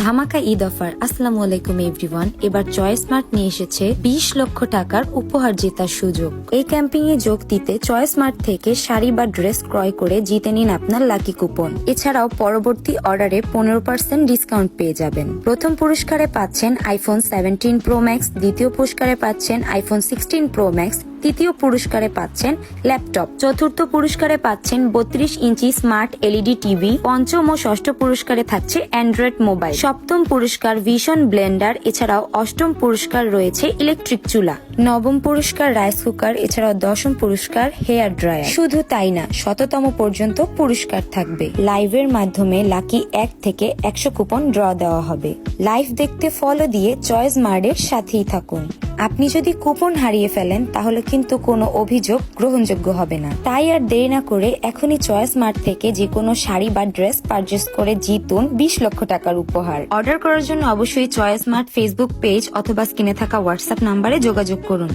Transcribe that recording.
ধামাকা ঈদ অফার। আসসালামু আলাইকুম এভরিওয়ান। এবার চয়েস স্মার্ট নিয়ে এসেছে 20 লক্ষ টাকার উপহার জেতার সুযোগ। এই ক্যাম্পেইন এ যোগ দিতে চয়েস স্মার্ট থেকে শাড়ি বা ড্রেস ক্রয় করে জিতে নিন আপনার লাকি কুপন। এছাড়াও পরবর্তী অর্ডারে 15% ডিসকাউন্ট পেয়ে যাবেন। প্রথম পুরস্কারে পাচ্ছেন আইফোন 17 প্রো ম্যাক্স, দ্বিতীয় পুরস্কারে পাচ্ছেন আইফোন 16 প্রো ম্যাক্স, তৃতীয় পুরস্কারে পাচ্ছেন ল্যাপটপ, চতুর্থ পুরস্কারে পাচ্ছেন 32 ইঞ্চি স্মার্ট এলইডি টিভি, পঞ্চম ও ষষ্ঠ পুরস্কারে থাকছে অ্যান্ড্রয়েড মোবাইল, সপ্তম পুরস্কার ভিশন ব্লেন্ডার, এছাড়াও অষ্টম পুরস্কার রয়েছে ইলেকট্রিক চুলা, নবম পুরস্কার রাইস কুকার, এছাড়াও দশম পুরস্কার হেয়ার ড্রায়ার। শুধু তাই না, শততম পর্যন্ত পুরস্কার থাকবে। লাইভের মাধ্যমে লাকি 1 থেকে 100 কুপন ড্র দেওয়া হবে। লাইভ দেখতে ফলো দিয়ে চয়েস স্মার্টের সাথেই থাকুন। আপনি যদি কুপন হারিয়ে ফেলেন তাহলে কিন্তু কোনো অভিযোগ গ্রহণযোগ্য হবে না। তাই আর দেরি না করে এখনই চয়েস স্মার্ট থেকে যে কোনো শাড়ি বা ড্রেস পারচেস করে জিতুন 20 লক্ষ টাকার উপহার। অর্ডার করার জন্য অবশ্যই চয়েস স্মার্ট ফেসবুক পেজ অথবা স্ক্রিনে থাকা হোয়াটসঅ্যাপ নাম্বারে যোগাযোগ করুন।